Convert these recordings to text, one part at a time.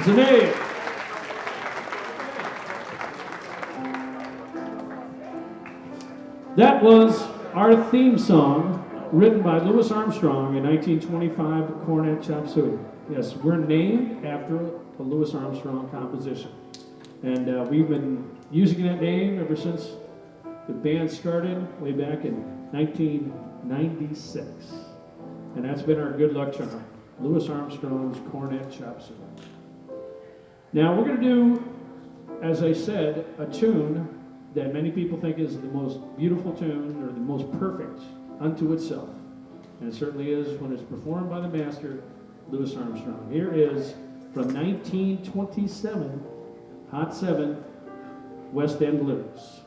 It's a name. That was our theme song, written by Louis Armstrong in 1925, Cornet Chop Suey. Yes, we're named after a Louis Armstrong composition. And we've been using that name ever since the band started way back in 1996. And that's been our good luck charm, Louis Armstrong's Cornet Chop Suey. Now we're going to do, as I said, a tune that many people think is the most beautiful tune or the most perfect unto itself. And it certainly is when it's performed by the master, Louis Armstrong. Here is from 1927, Hot 7, West End Blues.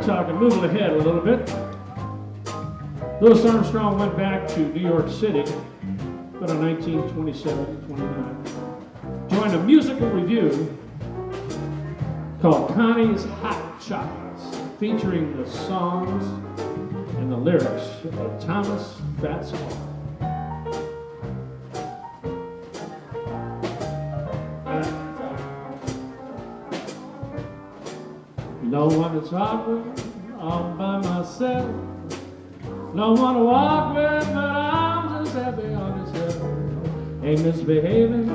talking, moving ahead a little bit. Louis Armstrong went back to New York City about in 1927-29. Joined a musical revue called Connie's Hot Chocolates, featuring the songs and the lyrics of Thomas Fats Hall. No one to talk with, all by myself. No one to walk with, but I'm just happy on this hill. Ain't misbehaving,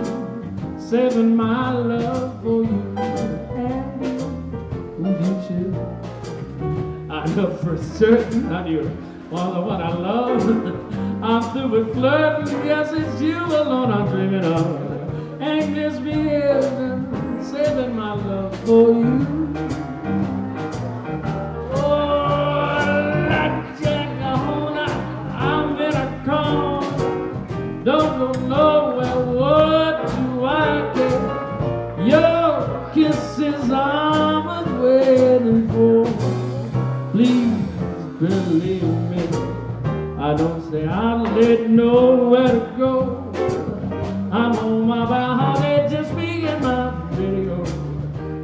saving my love for you. And you too. I know for certain that you are the one I love. I'm through with flirting, guess it's you alone I'm dreaming of. Ain't misbehaving, saving my love for you. Don't go nowhere, what do I care? Your kisses I'm waiting for. Please believe me, I don't say I'm late, nowhere to go. I'm on my honey, just speaking my video.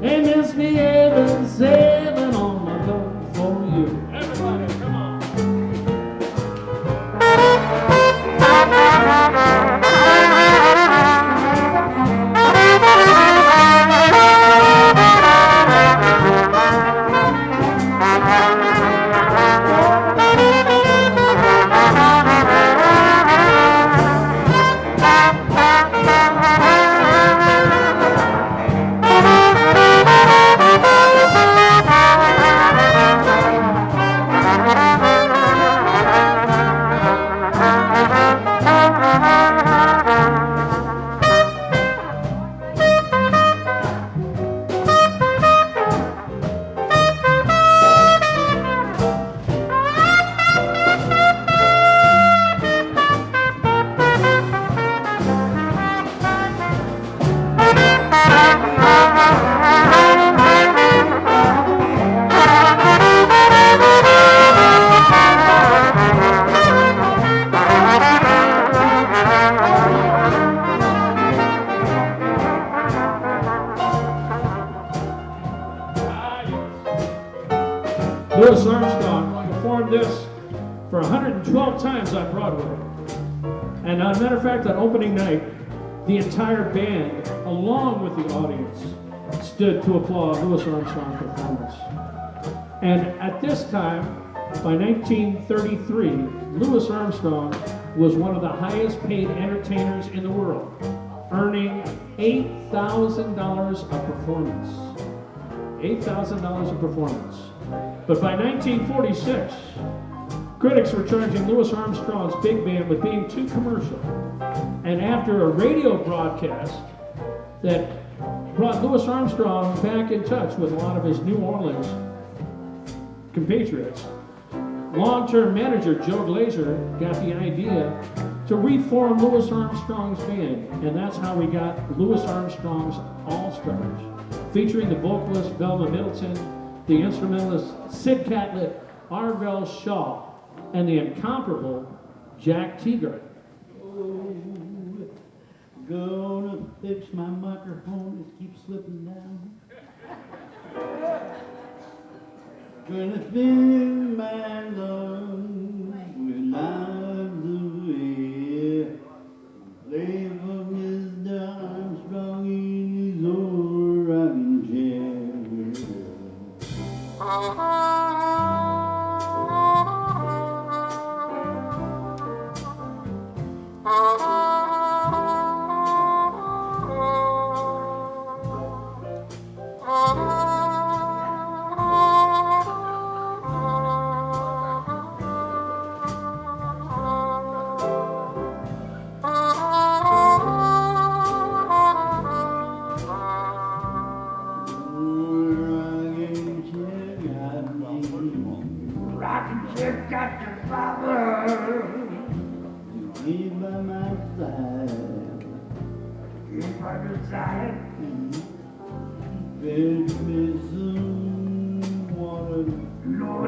Ain't misbehaving, saving all my love for you. Everybody, come on. Louis Armstrong performed this for 112 times on Broadway. And as a matter of fact, on opening night, the entire band, along with the audience, stood to applaud Louis Armstrong's performance. And at this time, by 1933, Louis Armstrong was one of the highest paid entertainers in the world, earning $8,000 a performance. $8,000 a performance. But by 1946, critics were charging Louis Armstrong's big band with being too commercial. And after a radio broadcast that brought Louis Armstrong back in touch with a lot of his New Orleans compatriots, long-term manager Joe Glazer got the idea to reform Louis Armstrong's band. And that's how we got Louis Armstrong's All-Stars, featuring the vocalist Velma Middleton, the instrumentalist Sid Catlett, Arvell Shaw, and the incomparable Jack Teagarden. Oh, gonna fix my microphone, it keeps slipping down. Gonna fill my lungs with lives of air. Play for Mr. Armstrong in his old rocking chair.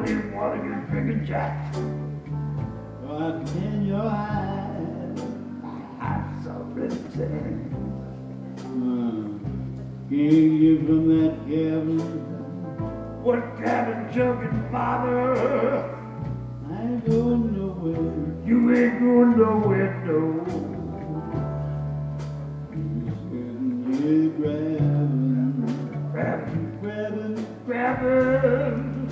didn't want to get drinking Jack. Oh, I can in your eyes. I'm so pretend. Can't get from that cabin. What cabin jumping, father? I ain't going nowhere. You ain't going nowhere, no. You're grabbing, Grabbing, grabbing, grabbing.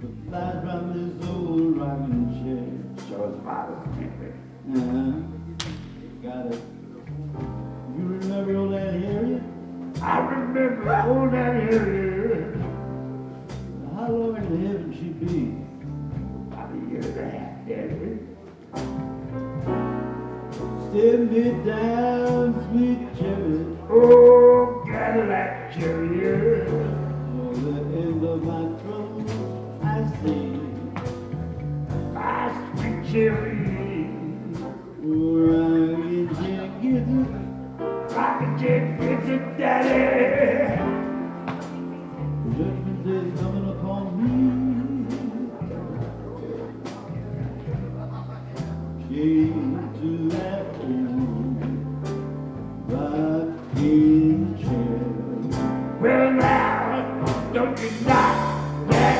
the flies from this old rocking chair. So his father's sleeping. Got it. You remember old Aunt Harriet? I remember old that area. How long in heaven she be? About a year and a half, Daddy. Send me down, sweet cherry. Oh, Cadillac chariot. For the end of my troubles, I see. My sweet cherry. Rockin' Jack gets it. Rockin' Jack gets it, Daddy. Judgment day is coming upon me. Chained to that old rocking chair. Well, now, don't you knock that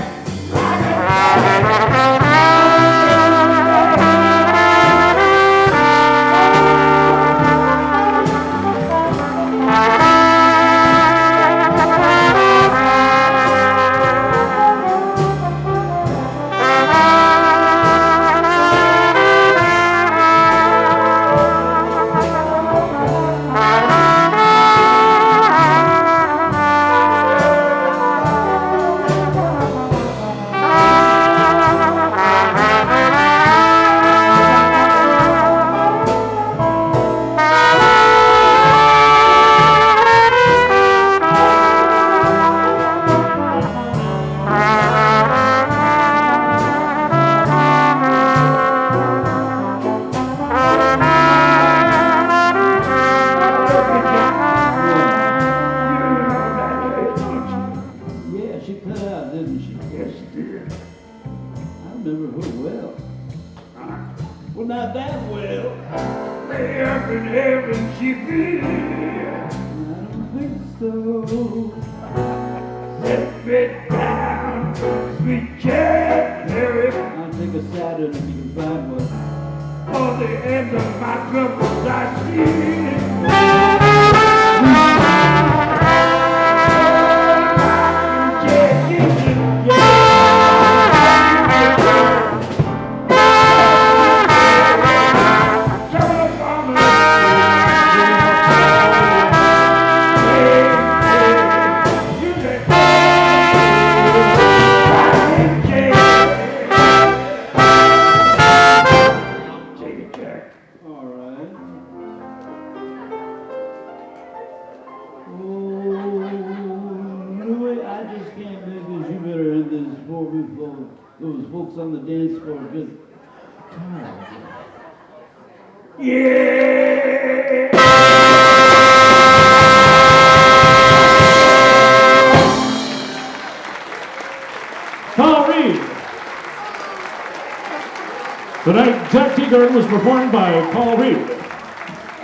Yeah, she cut out, didn't she? Yes, dear. I remember her well. Well, not that well. Way up in heaven she be. I don't think so. Set me down, sweet cherry. I'll take a Saturn if you can find one. On the end of my troubles I see. All right. Oh, you know what? I just can't make this. You better end this before we blow those folks on the dance floor just tired. Yeah. Paul Reed. Tonight, Jack Teagarden was performed by Paul Reed.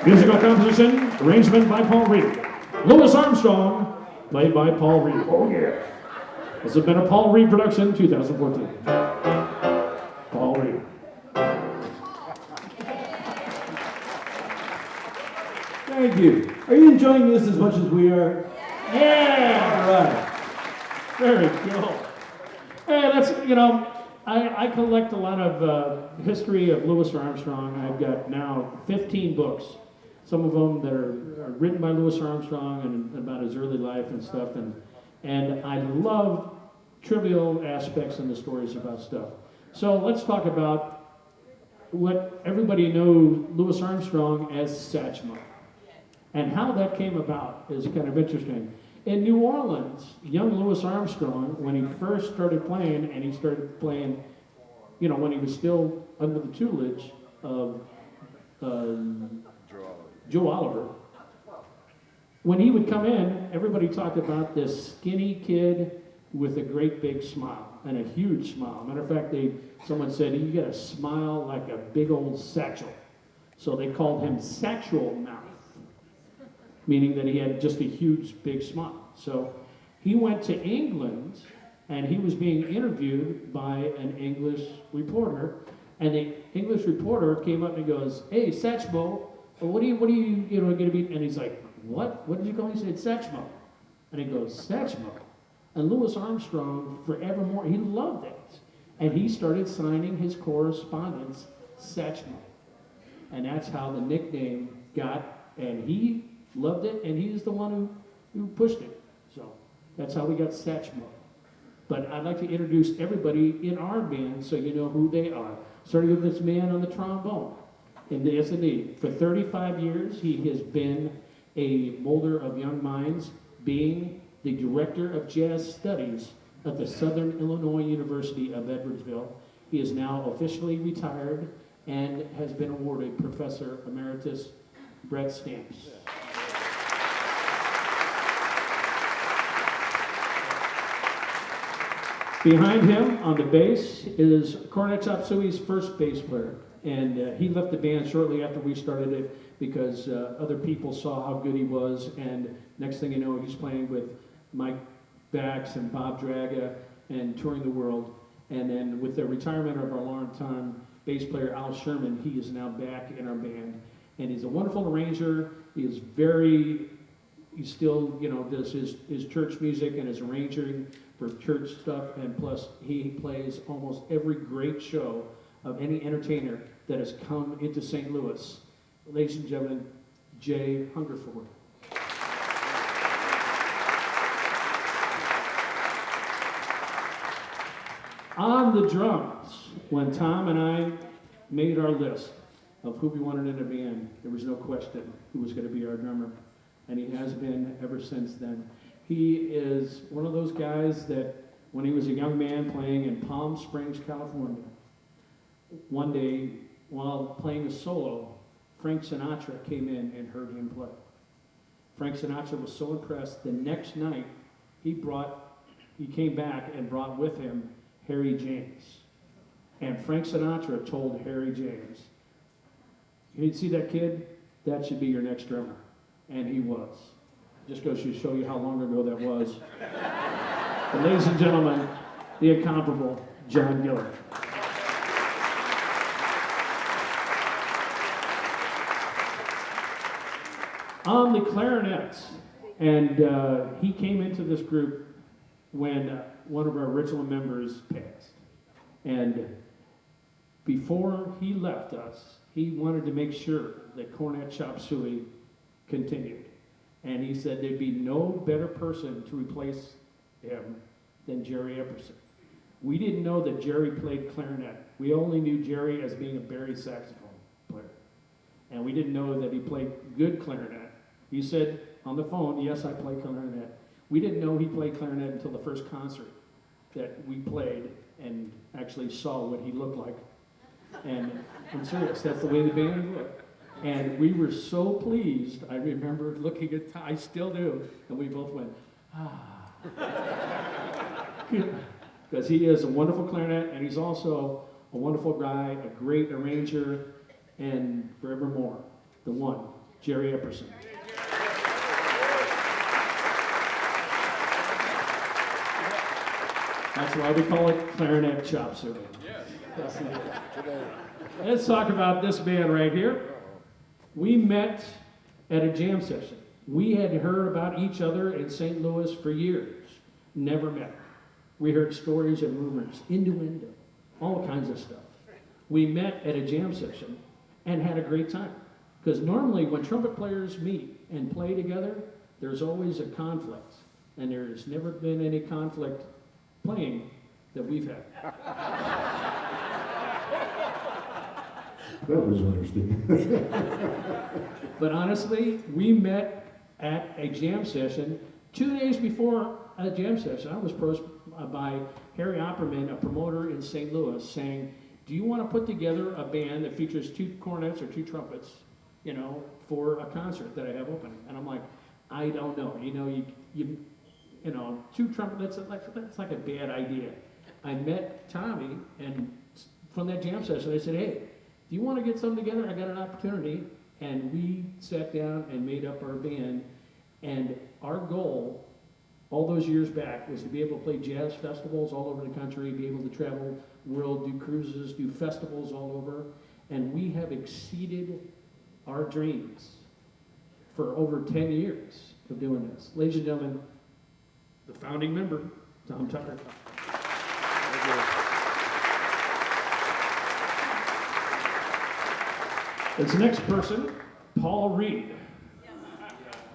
Musical composition, arrangement by Paul Reed. Louis Armstrong, played by Paul Reed. Oh, yeah. This has been a Paul Reed production, 2014. Paul Reed. Thank you. Are you enjoying this as much as we are? Yeah! All right. Very cool. Hey, that's, I collect a lot of history of Louis Armstrong. I've got now 15 books. Some of them that are written by Louis Armstrong and about his early life and stuff. And I love trivial aspects in the stories about stuff. So let's talk about what everybody knows Louis Armstrong as Satchmo. And how that came about is kind of interesting. In New Orleans, young Louis Armstrong, when he first started playing, and he started playing, when he was still under the tutelage of Joe Oliver, when he would come in, everybody talked about this skinny kid with a great big smile. and a huge smile. Matter of fact, someone said, you got a smile like a big old satchel. So they called him Satchel Mouth, meaning that he had just a huge, big smile. So he went to England, and he was being interviewed by an English reporter, and the English reporter came up and he goes, "Hey, Satchmo, what are you going to be?" And he's like, "What? What did you call me?" He said, "Satchmo." And he goes, "Satchmo." And Louis Armstrong, forevermore, he loved it. And he started signing his correspondence Satchmo. And that's how the nickname got, and he loved it, and he's the one who pushed it. So that's how we got Satchmo. But I'd like to introduce everybody in our band so you know who they are. Starting with this man on the trombone in the S&E. For 35 years, he has been a molder of young minds, being the director of jazz studies at the Southern Illinois University of Edwardsville. He is now officially retired and has been awarded Professor Emeritus Brett Stamps. Behind him on the bass is Cornet Chop Suey's first bass player. And he left the band shortly after we started it because other people saw how good he was. And next thing you know, he's playing with Mike Bax and Bob Draga and touring the world. And then with the retirement of our longtime bass player Al Sherman, he is now back in our band. And he's a wonderful arranger. He still, does his church music and is arranging for church stuff. And plus, he plays almost every great show of any entertainer that has come into St. Louis. Ladies and gentlemen, Jay Hungerford. On the drums, when Tom and I made our list of who we wanted in a band, there was no question who was going to be our drummer. And he has been ever since then. He is one of those guys that when he was a young man playing in Palm Springs, California, one day while playing a solo, Frank Sinatra came in and heard him play. Frank Sinatra was so impressed, the next night he came back and brought with him Harry James. And Frank Sinatra told Harry James, "You see that kid? That should be your next drummer." And he was. Just goes to show you how long ago that was. But ladies and gentlemen, the incomparable John Gillard. On the clarinet, and he came into this group when one of our original members passed. And before he left us, he wanted to make sure that Cornet Chop Suey continued. And he said there'd be no better person to replace him than Jerry Epperson. We didn't know that Jerry played clarinet. We only knew Jerry as being a bari saxophone player. And we didn't know that he played good clarinet. He said on the phone, "Yes, I play clarinet." We didn't know he played clarinet until the first concert that we played and actually saw what he looked like. And I'm serious, that's the way the band looked. And we were so pleased. I remember looking at I still do, and we both went, ah. Because he is a wonderful clarinet, and he's also a wonderful guy, a great arranger, and forevermore, the one, Jerry Epperson. That's why we call it Clarinet Chop Suey. Yes. Let's talk about this band right here. We met at a jam session. We had heard about each other in St. Louis for years. Never met. We heard stories and rumors, innuendo, all kinds of stuff. We met at a jam session and had a great time. Because normally when trumpet players meet and play together, there's always a conflict. And there's never been any conflict playing that we've had. That was interesting. But honestly, we met at a jam session. 2 days before a jam session, I was approached by Harry Opperman, a promoter in St. Louis, saying, "Do you want to put together a band that features 2 cornets or 2 trumpets, for a concert that I have opening?" And I'm like, "I don't know. You 2 trumpets, that's like a bad idea." I met Tommy, and from that jam session, I said, hey, do you want to get something together? I got an opportunity. And we sat down and made up our band. And our goal, all those years back, was to be able to play jazz festivals all over the country, be able to travel the world, do cruises, do festivals all over. And we have exceeded our dreams for over 10 years of doing this. Ladies and gentlemen, the founding member, Tom Tucker. This next person, Paul Reed.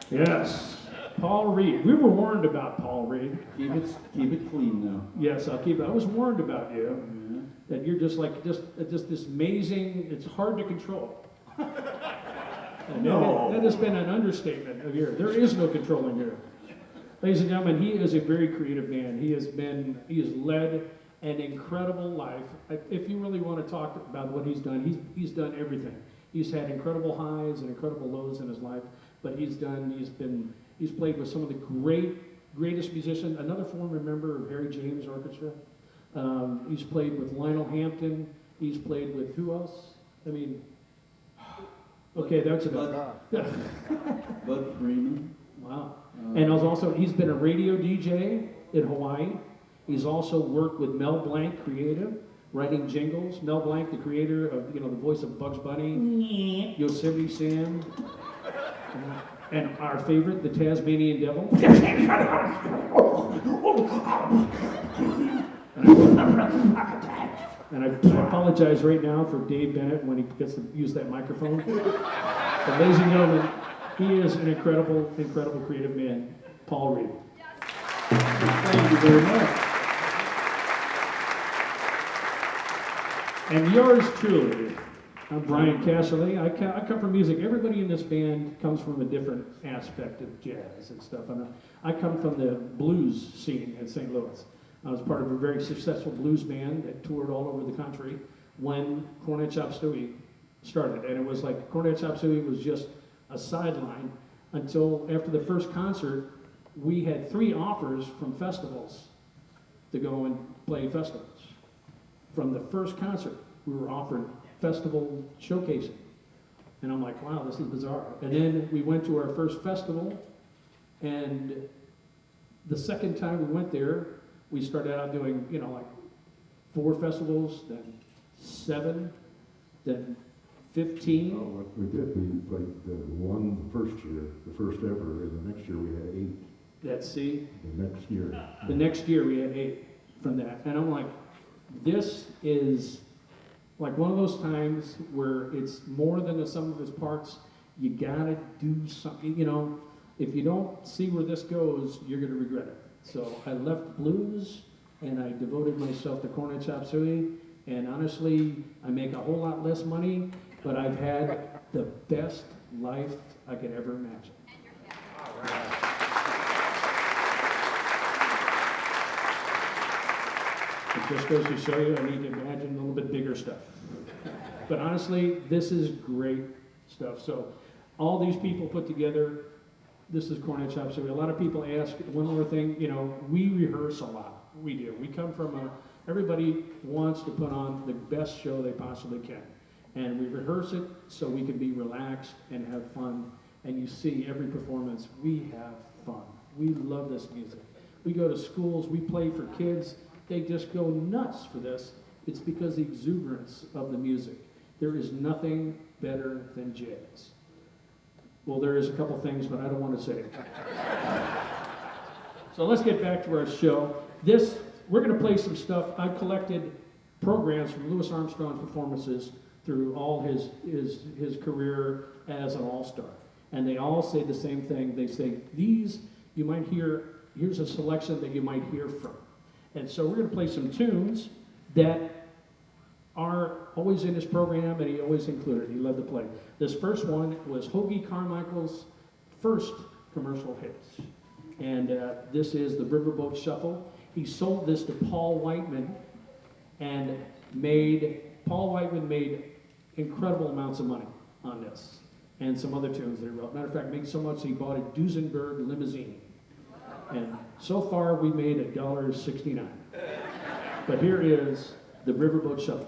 Yes, Paul Reed. We were warned about Paul Reed. Keep it clean now. Yes, I'll keep it. I was warned about you. That you're just this amazing, it's hard to control. And that has been an understatement of yours. There is no controlling here. Ladies and gentlemen, he is a very creative man. He has led an incredible life. If you really want to talk about what he's done, he's done everything. He's had incredible highs and incredible lows in his life, but he's played with some of the greatest musicians. Another former member of Harry James Orchestra. He's played with Lionel Hampton. He's played with who else? I mean, okay, that's enough. Bud Freeman. Wow. And he's been a radio DJ in Hawaii. He's also worked with Mel Blanc Creative, writing jingles. Mel Blanc, the creator of, the voice of Bugs Bunny, Yosemite Sam, and our favorite, the Tasmanian Devil. And I apologize right now for Dave Bennett when he gets to use that microphone. But ladies and gentlemen, he is an incredible creative man, Paul Reed. Thank you very much. And yours truly, I'm Brian Casserly. I come from music. Everybody in this band comes from a different aspect of jazz and stuff. I come from the blues scene in St. Louis. I was part of a very successful blues band that toured all over the country when Cornet Chop Suey started. And it was like Cornet Chop Suey was just a sideline until after the first concert, we had 3 offers from festivals to go and play festivals. From the first concert, we were offered festival showcasing. And I'm like, wow, this is bizarre. And then we went to our first festival, and the second time we went there, we started out doing, like 4 festivals, then 7, then 15. Oh, what we did, we played one the first year, the first ever, and the next year we had 8. The next year we had 8 from that. And I'm like, this is like one of those times where it's more than the sum of its parts. You gotta do something, if you don't see where this goes, you're gonna regret it. So I left blues and I devoted myself to Cornet Chop Suey, and honestly, I make a whole lot less money, but I've had the best life I could ever imagine. All right. It just goes to show you I need to imagine a little bit bigger stuff. But honestly, this is great stuff. So all these people put together, this is Cornet Chop Suey. A lot of people ask one more thing, we rehearse a lot. We do. We come from everybody wants to put on the best show they possibly can. And we rehearse it so we can be relaxed and have fun. And you see every performance, we have fun. We love this music. We go to schools, we play for kids. They just go nuts for this. It's because the exuberance of the music. There is nothing better than jazz. Well, there is a couple things, but I don't want to say it. So let's get back to our show. We're going to play some stuff. I've collected programs from Louis Armstrong's performances through all his career as an all-star. And they all say the same thing. They say, these, you might hear, here's a selection that you might hear from. And so we're going to play some tunes that are always in his program, and he always included. He loved to play. This first one was Hoagie Carmichael's first commercial hits. And this is the Riverboat Shuffle. He sold this to Paul Whiteman, and Paul Whiteman made incredible amounts of money on this, and some other tunes that he wrote. Matter of fact, made so much he bought a Duesenberg limousine. And so far, we made $1.69. But here is the Riverboat Shuffle.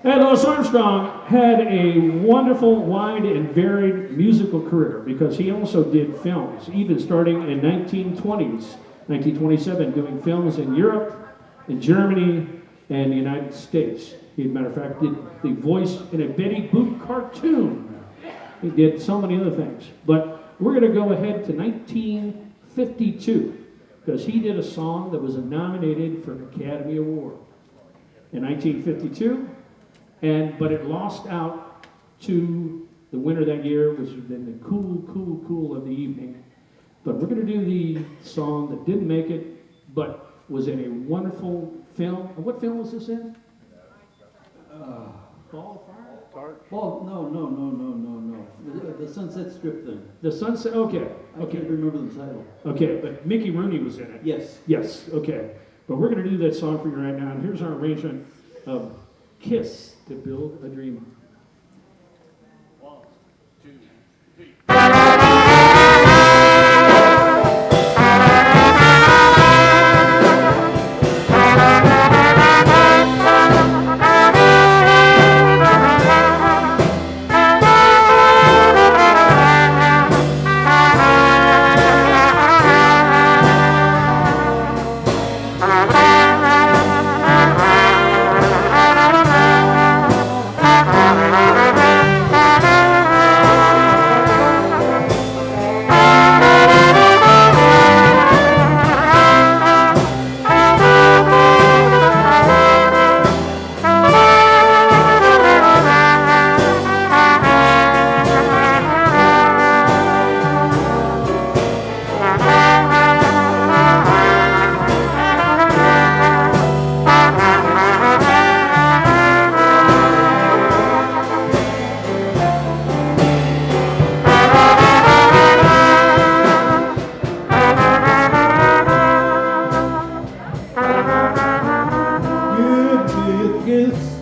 And Louis Armstrong had a wonderful, wide, and varied musical career because he also did films, even starting in 1927, doing films in Europe, in Germany, and the United States. He, as a matter of fact, did the voice in a Betty Boop cartoon. He did so many other things. But we're going to go ahead to 1952 because he did a song that was nominated for an Academy Award in 1952. But it lost out to the winner that year, which was then the Cool, Cool, Cool of the Evening. But we're going to do the song that didn't make it, but was in a wonderful film. What film was this in? Ball of Fire? Well, no. The Sunset Strip thing. The Sunset, okay, I okay. can't remember the title. Okay, but Mickey Rooney was in it. Yes. Yes, okay. But we're going to do that song for you right now, and here's our arrangement of Kiss to Build a Dream.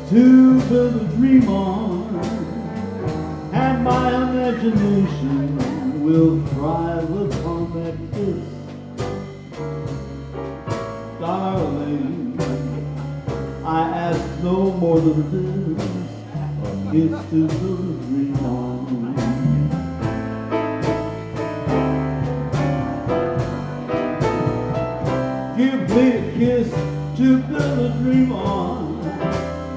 To build a dream on, and my imagination will thrive upon that kiss. Darling, I ask no more than this, a kiss to build a dream on. Give me a kiss to build a dream on,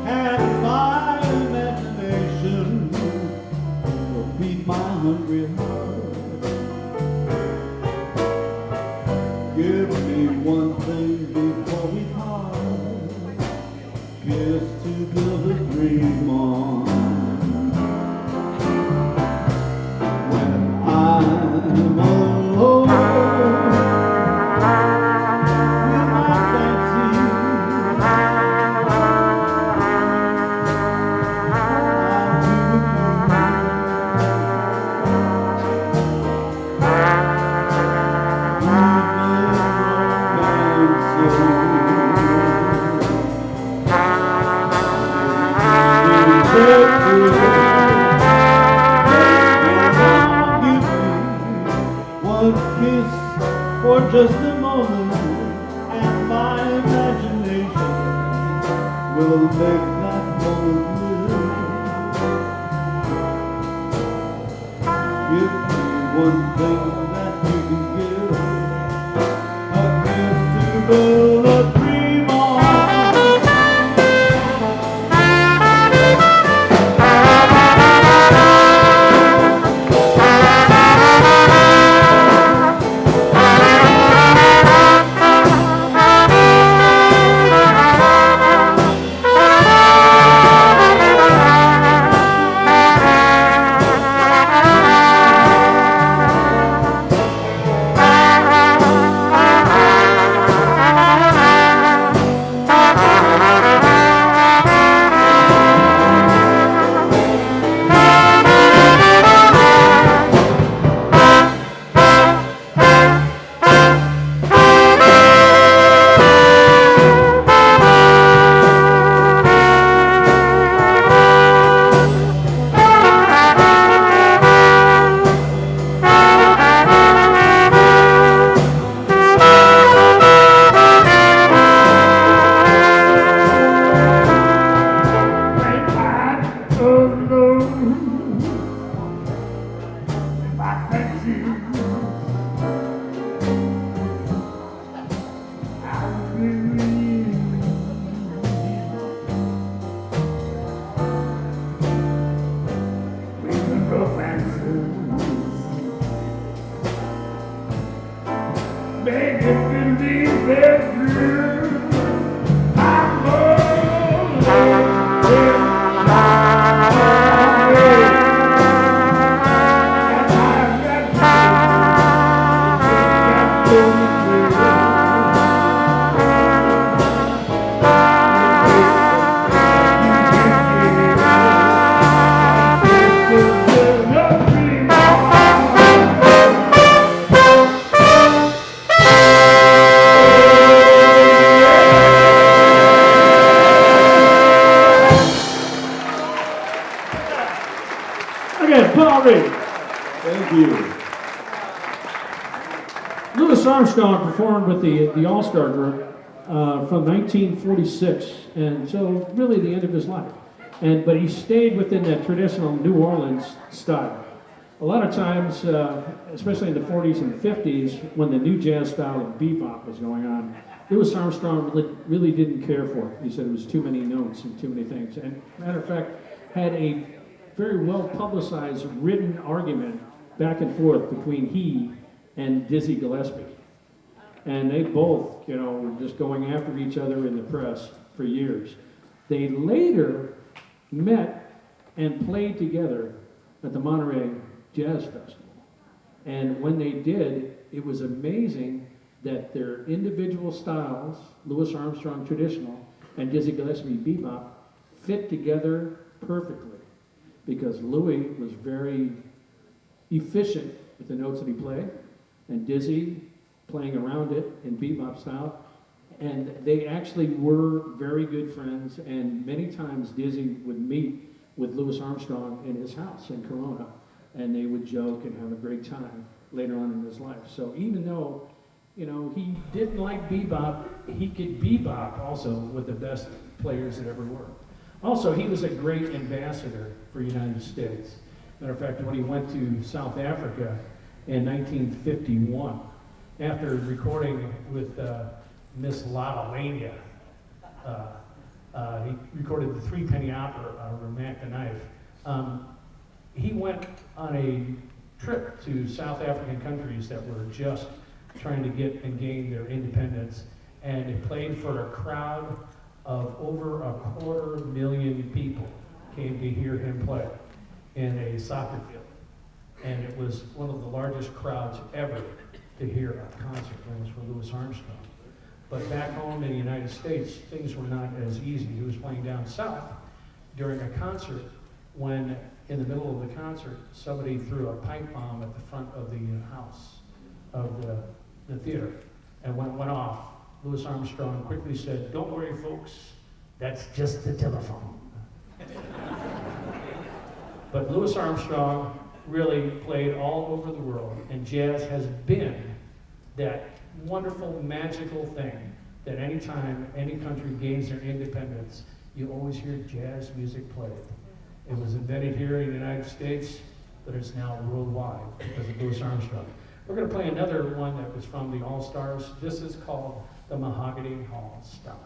and my imagination will feed my hungry heart. Give me one thing before we part, kiss to build a dream on. When I'm alone for just a moment, and my imagination will make that moment live. Give me one thing that you can give, a kiss to build a dream on. Make it believe they're true. I'm alone. Again, Paul Reed. Thank you. Louis Armstrong performed with the All-Star Group from 1946, and so really the end of his life. But he stayed within that traditional New Orleans style. A lot of times, especially in the 40s and 50s, when the new jazz style of bebop was going on, Louis Armstrong really didn't care for it. He said it was too many notes and too many things. And matter of fact, had a very well publicized written argument back and forth between he and Dizzy Gillespie. And they both, were just going after each other in the press for years. They later met and played together at the Monterey Jazz Festival. And when they did, it was amazing that their individual styles, Louis Armstrong traditional and Dizzy Gillespie bebop, fit together perfectly. Because Louis was very efficient with the notes that he played, and Dizzy playing around it in bebop style. And they actually were very good friends, and many times Dizzy would meet with Louis Armstrong in his house in Corona, and they would joke and have a great time later on in his life. So even though, he didn't like bebop, he could bebop also with the best players that ever were. Also, he was a great ambassador for the United States. Matter of fact, when he went to South Africa in 1951, after recording with Miss Lalania, he recorded the Three Penny Opera out of Mac the Knife. He went on a trip to South African countries that were just trying to get and gain their independence, and he played for a crowd of over 250,000 people came to hear him play in a soccer field. And it was one of the largest crowds ever to hear a concert when it was for Louis Armstrong. But back home in the United States, things were not as easy. He was playing down south during a concert when, in the middle of the concert, somebody threw a pipe bomb at the front of the house of the theater. And when it went off, Louis Armstrong quickly said, "Don't worry, folks, that's just the telephone." But Louis Armstrong really played all over the world, and jazz has been that wonderful, magical thing that anytime any country gains their independence, you always hear jazz music played. It was invented here in the United States, but it's now worldwide because of Louis Armstrong. We're going to play another one that was from the All-Stars. This is called the Mahogany Hall Stomp.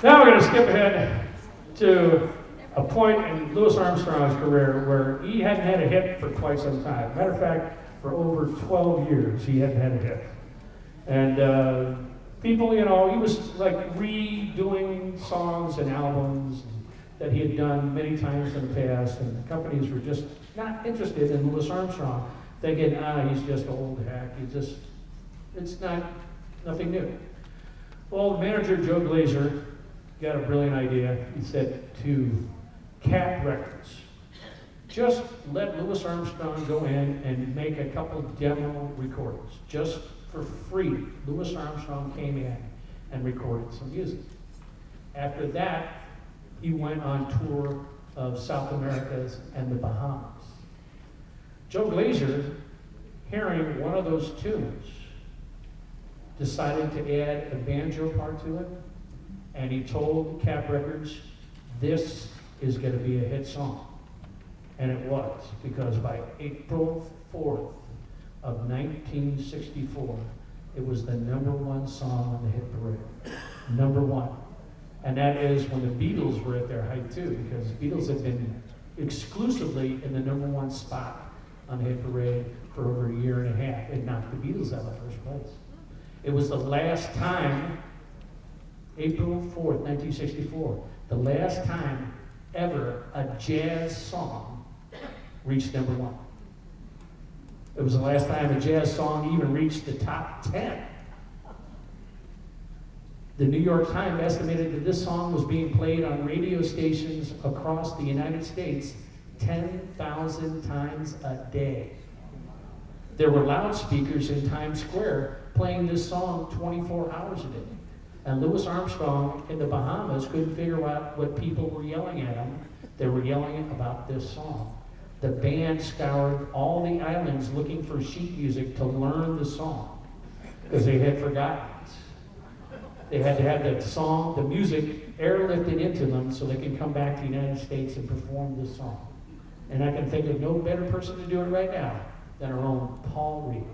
Now we're going to skip ahead to a point in Louis Armstrong's career where he hadn't had a hit for quite some time. Matter of fact, for over 12 years, he hadn't had a hit. And people, you know, he was like redoing songs and albums that he had done many times in the past, and the companies were just not interested in Louis Armstrong, thinking, he's just an old hack. It's nothing new. Well, the manager, Joe Glazer, got a brilliant idea. He said to Cap Records, just let Louis Armstrong go in and make a couple demo recordings, just for free. Louis Armstrong came in and recorded some music. After that, he went on tour of South Americas and the Bahamas. Joe Glazer, hearing one of those tunes, decided to add a banjo part to it, and he told Cap Records, this is going to be a hit song. And it was, because by April 4th of 1964, it was the #1 song on the hit parade. #1. And that is when the Beatles were at their height too, because the Beatles had been exclusively in the #1 spot on the hit parade for over a year and a half. It knocked the Beatles out of first place. It was the last time, April 4th, 1964, the last time ever a jazz song reached #1. It was the last time a jazz song even reached the top 10. The New York Times estimated that this song was being played on radio stations across the United States 10,000 times a day. There were loudspeakers in Times Square playing this song 24 hours a day. And Louis Armstrong in the Bahamas couldn't figure out what people were yelling at him. They were yelling about this song. The band scoured all the islands looking for sheet music to learn the song because they had forgotten it. They had to have the song, the music airlifted into them so they can come back to the United States and perform this song. And I can think of no better person to do it right now than our own Paul Reed.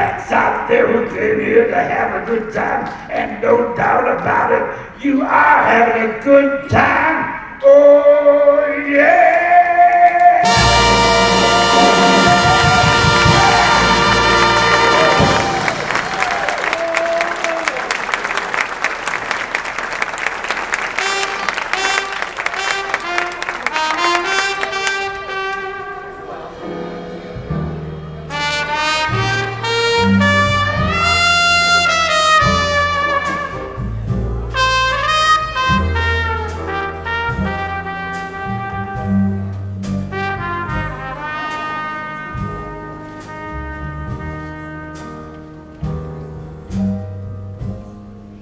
cats out there who came here to have a good time, and no doubt about it, you are having a good time. Oh, yeah!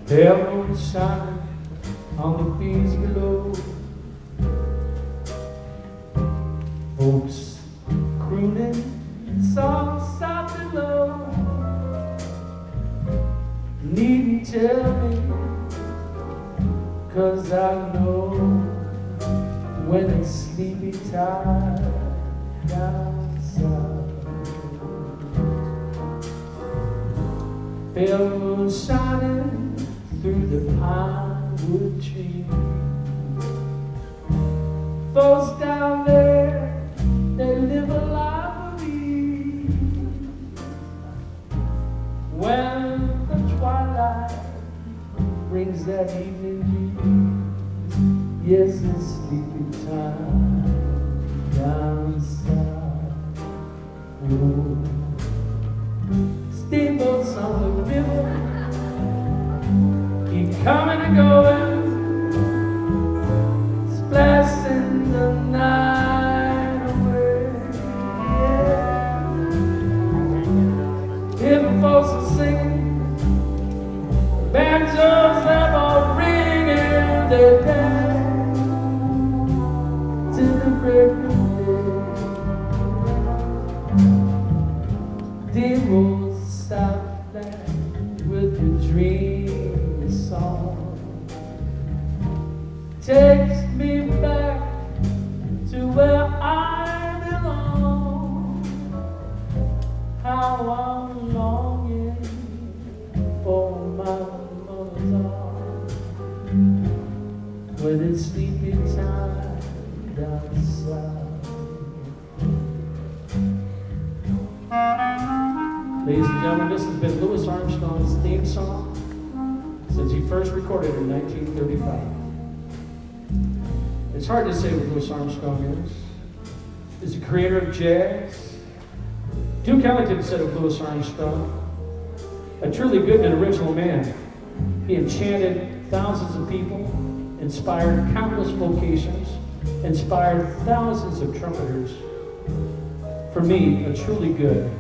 Pale moon shining on the fields below, folks crooning songs soft and low. Needn't tell me, 'cause I know when it's sleepy time down south. Pale moon shining through the pine wood tree. Folks down there, they live a life of ease. When the twilight brings that evening breeze, yes, it's sleepy time down south. Oh. Steamboats on the river keep coming and going, splashing the night away. Yeah. Hidden folks are singing, banjos have all ringing, they dance till the break of day. Dear old Southland with your dreamy song takes me back to where I belong. How I'm longing for my mother's arms with its sleepy time down south. Ladies and gentlemen, this has been Louis Armstrong's theme song since he first recorded it in 1935. It's hard to say what Louis Armstrong is. He's the creator of jazz. Duke Ellington said of Louis Armstrong, a truly good and original man. He enchanted thousands of people, inspired countless vocations, inspired thousands of trumpeters. For me, a truly good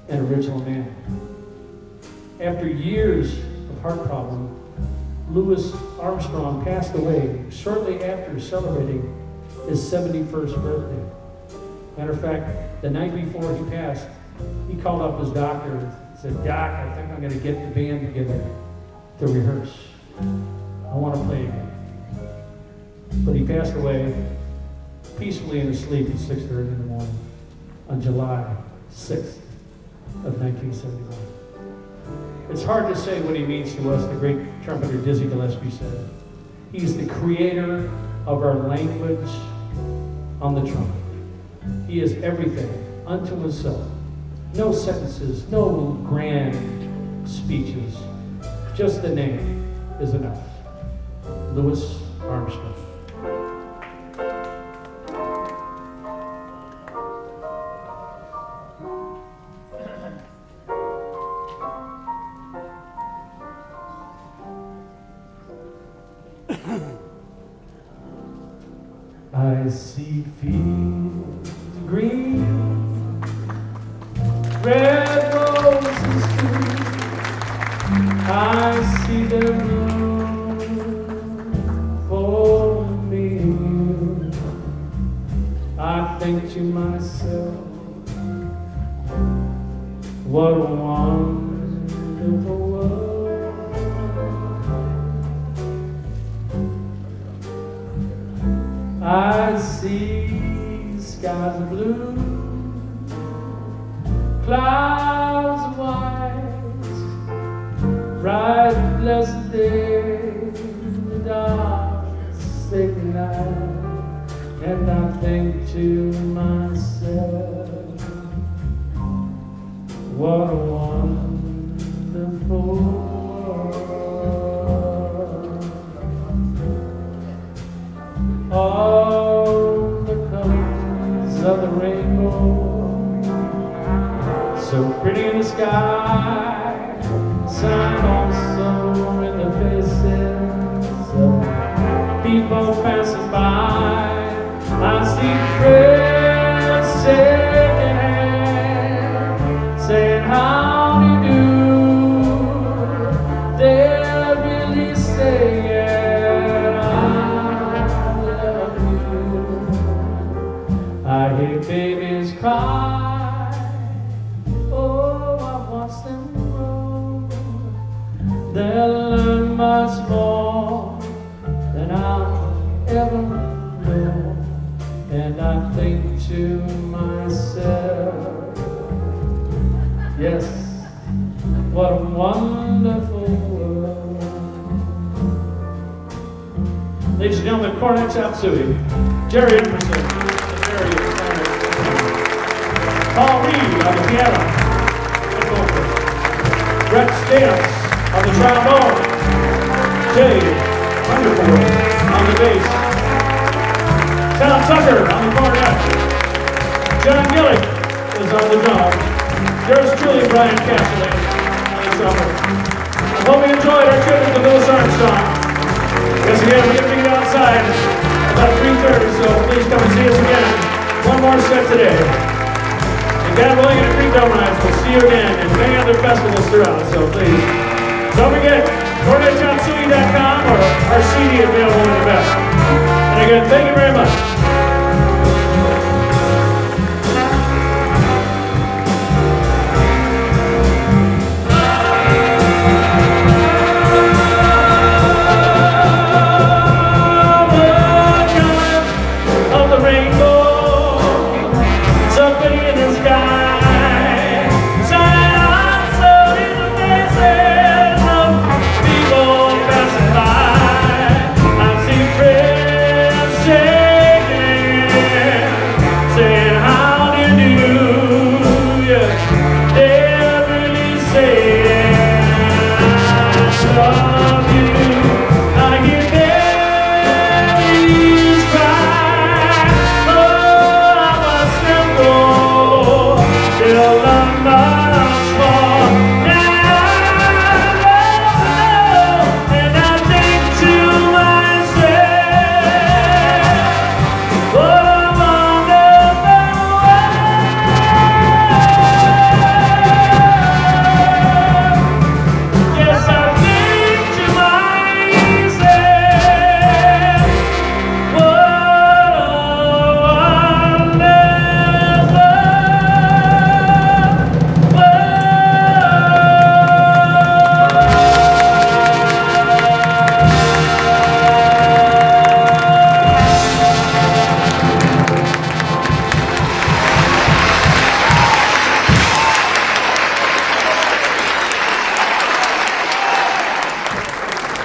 and original man. After years of heart problem, Louis Armstrong passed away shortly after celebrating his 71st birthday. Matter of fact, the night before he passed, he called up his doctor and said, "Doc, I think I'm going to get the band together to rehearse. I want to play again." But he passed away peacefully in his sleep at 6:30 in the morning on July 6th of 1971. It's hard to say what he means to us, the great trumpeter Dizzy Gillespie said. He's the creator of our language on the trumpet. He is everything unto himself. No sentences, no grand speeches. Just the name is enough. Louis Armstrong. I see fields green, red roses too. I see them bloom for me and you. I think to myself, what a wonderful world. I see skies of blue, clouds of white, blessed day, the darkest sacred night, and I think to myself, what a wonderful world. All the colors of the rainbow, so pretty in the sky, shine also in the faces of people passing by. I see friends shaking hands, saying how do you do. They're really saying I love you. I hear babies cry, oh, I watch them grow. They'll learn much more than I'll ever know. And I think to myself, yes, what a wonderful world. Ladies and gentlemen, cornet chop suey, Jerry Emerson, Jerry Paul Reed on the piano and vocals, Brett Stamps on the trombone, Jay Underwood on the bass, Tom Tucker on the cornet, John Gillick is on the drums, yours truly, Brian Castellan on the trumpet. I hope you enjoyed our tribute to Louis Armstrong. Yes, again, we're going to be outside about 3:30, so please come and see us again. One more set today. And God willing, at Creek Dome Rides, we'll see you again and many other festivals throughout, so please don't forget, cornetchopsuey.com or our CD available in the best. And again, thank you very much. Say,